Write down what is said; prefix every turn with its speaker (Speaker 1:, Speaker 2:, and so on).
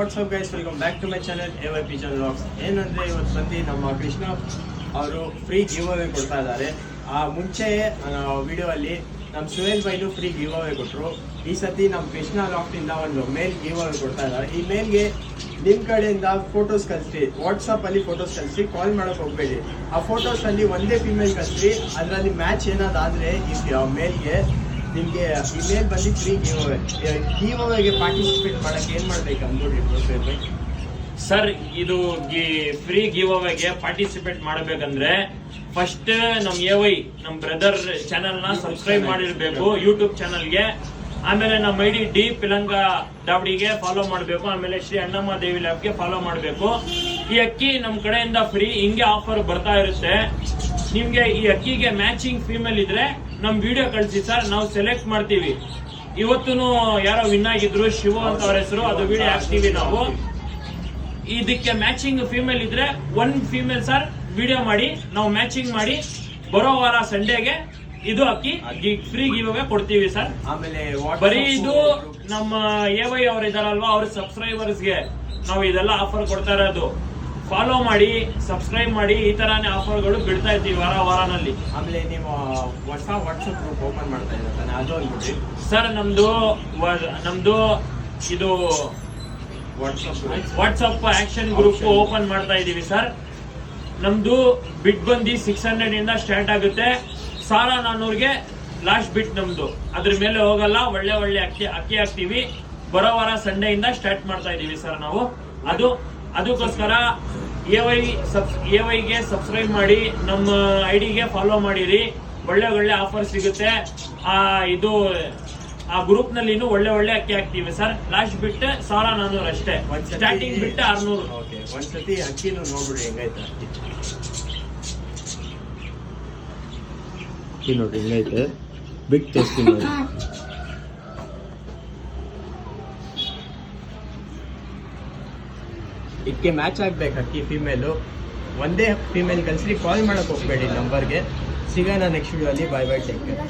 Speaker 1: WhatsApp guys, welcome back to my channel AYP channel vlogs. ಏನಂದರೆ ಇವತ್ತು ಬಂದು ನಮ್ಮ ಕೃಷ್ಣ ಅವರು ಫ್ರೀ ಗಿವ್ ಅವೇ ಕೊಡ್ತಾ ಇದ್ದಾರೆ. ಮುಂಚೆ ವಿಡಿಯೋ ಅಲ್ಲಿ ನಮ್ಮ ಸುಹೇಲ್ ಬೈಲು ಫ್ರೀ ಗಿವ್ ಅವೇ ಕೊಟ್ಟರು. ಈ ಸತಿ ನಮ್ಮ ಕೃಷ್ಣ ಲಾಫ್ಟಿಂದ ಒಂದು ಮೇಲ್ ಗಿವ್ ಅವೇ ಕೊಡ್ತಾ ಇದ್ದಾರೆ. ಈ ಮೇಲ್ಗೆ ನಿಮ್ಮ ಕಡೆಯಿಂದ ಫೋಟೋಸ್ ಕಳಿಸಿ, ವಾಟ್ಸಪ್ಪಲ್ಲಿ ಫೋಟೋಸ್ ಕಳಿಸಿ, ಕಾಲ್ ಮಾಡೋಕೆ ಹೋಗಬೇಡಿ. ಆ ಫೋಟೋಸಲ್ಲಿ ಒಂದೇ ಫೀಮೇಲ್ ಕಳಿಸಿ, ಅದರಲ್ಲಿ ಮ್ಯಾಚ್ ಏನಾದಾದರೆ ಈ ಮೇಲ್ಗೆ ನಿಮಗೆ ಇಮೇಲ್ ಬಂದು ಫ್ರೀ ಗಿವ್ ಅವೇಗೆ ಪಾರ್ಟಿಸಿಪೇಟ್ ಮಾಡೋಕ್ಕೆ ಏನು ಮಾಡಬೇಕು ಅಂದ್ಬಿಟ್ಟು
Speaker 2: ಸರ್, ಇದು ಫ್ರೀ ಗಿವ್ ಅವೇಗೆ ಪಾರ್ಟಿಸಿಪೇಟ್ ಮಾಡಬೇಕಂದ್ರೆ ಫಸ್ಟ್ ನಮ್ AY ನಮ್ ಬ್ರದರ್ ಚಾನೆಲ್ ನ ಸಬ್ಸ್ಕ್ರೈಬ್ ಮಾಡಿರ್ಬೇಕು ಯೂಟ್ಯೂಬ್ ಚಾನಲ್ಗೆ. ಆಮೇಲೆ ನಮ್ಮ ID ಡಿ ಪಿಲಂಗ ದಾವಡಿಗೆ ಫಾಲೋ ಮಾಡಬೇಕು. ಆಮೇಲೆ ಶ್ರೀ ಅಣ್ಣಮ್ಮ ದೇವಿ ಲ್ಯಾಬ್ಗೆ ಫಾಲೋ ಮಾಡಬೇಕು. ಈ ಅಕ್ಕಿ ನಮ್ ಕಡೆಯಿಂದ ಫ್ರೀ ಹಿಂಗೆ ಆಫರ್ ಬರ್ತಾ ಇರುತ್ತೆ. ನಿಮ್ಗೆ ಈ ಅಕ್ಕಿಗೆ ಮ್ಯಾಚಿಂಗ್ ಫೀಮೇಲ್ ಇದ್ರೆ ನಮ್ ವಿಡಿಯೋ ಕಳಿಸಿ ಸರ್, ನಾವು ಸೆಲೆಕ್ಟ್ ಮಾಡ್ತೀವಿ. ಇವತ್ತು ಯಾರೋ ವಿನ್ ಆಗಿದ್ರು, ಶಿವ ಅಂತ ಅವ್ರ ಹೆಸರು, ಅದು ವಿಡಿಯೋ ಹಾಕ್ತೀವಿ ನಾವು. ಇದಕ್ಕೆ ಮ್ಯಾಚಿಂಗ್ ಫೀಮೇಲ್ ಇದ್ರೆ ಒಂದ್ ಫೀಮೇಲ್ ಸರ್ ವಿಡಿಯೋ ಮಾಡಿ ನಾವು ಮ್ಯಾಚಿಂಗ್ ಮಾಡಿ ಬರೋ ವಾರ ಸಂಡೇಗೆ ಇದು ಅಕ್ಕಿ ಫ್ರೀ ಗಿವ್ ಅವೇ ಕೊಡ್ತೀವಿ ಸರ್.
Speaker 1: ಆಮೇಲೆ
Speaker 2: ಬರೀ ಇದು ನಮ್ಮ AY ಅವ್ರು ಇದಾರಲ್ವಾ, ಅವ್ರ ಸಬ್ಸ್ಕ್ರೈಬರ್ಸ್ಗೆ ನಾವು ಇದೆಲ್ಲ ಆಫರ್ ಕೊಡ್ತಾ ಇರೋದು. ಫಾಲೋ ಮಾಡಿ, ಸಬ್ಸ್ಕ್ರೈಬ್ ಮಾಡಿ, ಈ ತರಾನೇ ಆಫರ್ಗಳು ಬಿಡ್ತಾ ಇರ್ತೀವಿ ವಾರನಲ್ಲಿ.
Speaker 1: ಆಮೇಲೆ ನೀವು ಹೊಸ ವಾಟ್ಸಪ್ ಗ್ರೂಪ್ ಓಪನ್ ಮಾಡ್ತಾ ಇದ್ದಾರೆ, ಅದು ಅಂದ್ಬಿಟ್ಟು
Speaker 2: ಸರ್ ನಮ್ದು ಇದು ವಾಟ್ಸಪ್ ಆಕ್ಷನ್ ಗ್ರೂಪ್ ಓಪನ್ ಮಾಡ್ತಾ ಇದೀವಿ ಸರ್. ನಮ್ದು ಬಿಟ್ ಬಂದು 600 ಇಂದ ಸ್ಟಾರ್ಟ್ ಆಗುತ್ತೆ. 1400ಗೆ ಲಾಸ್ಟ್ ಬಿಟ್ ನಮ್ದು. ಅದ್ರ ಮೇಲೆ ಹೋಗಲ್ಲ. ಒಳ್ಳೆ ಅಕ್ಕಿ ಹಾಕ್ತಿವಿ. ಬರೋ ವಾರ ಸಂಡೇ ಇಂದ ಸ್ಟಾರ್ಟ್ ಮಾಡ್ತಾ ಇದೀವಿ ಸರ್ ನಾವು. ಅದಕ್ಕೋಸ್ಕರ AYಗೆ ಸಬ್ಸ್ಕ್ರೈಬ್ ಮಾಡಿ, ನಮ್ಮ ID ಗೆ ಫಾಲೋ ಮಾಡಿರಿ. ಒಳ್ಳೆ ಆಫರ್ ಸಿಗುತ್ತೆ. ಆ ಗ್ರೂಪ್ ನಲ್ಲಿ ಒಳ್ಳೆ ಅಕ್ಕಿ ಹಾಕ್ತಿವಿ ಸರ್. ಲಾಸ್ಟ್ ಬಿಟ್ 1400 ಅಷ್ಟೇ. ಸ್ಟಾರ್ಟಿಂಗ್ ಬಿಟ್ಟು 600.
Speaker 1: ಒಂದ್ಸತಿ ಅಕ್ಕಿನೂ ನೋಡ್ಬಿಡಿ ಹೆಂಗೈತೆ. ಅಕ್ಕಿ ನೋಡಿ ಹೆಂಗೈತೆ, ಬಿಟ್ ಟೆಸ್ಟ್ ನೋಡಿ. ಇದಕ್ಕೆ ಮ್ಯಾಚ್ ಆಗ್ಬೇಕು ಅಕ್ಕಿ ಫೀಮೇಲು. ಒಂದೇ ಫೀಮೇಲ್ ಕಳಿಸಿ, ಕಾಲ್ ಮಾಡಕ್ಕೆ ಹೋಗ್ಬೇಡಿ ನಂಬರ್ಗೆ. ಸಿಗೋಣ ನೆಕ್ಸ್ಟ್ ವಿಡಿಯೋ ಅಲ್ಲಿ. Bye take care.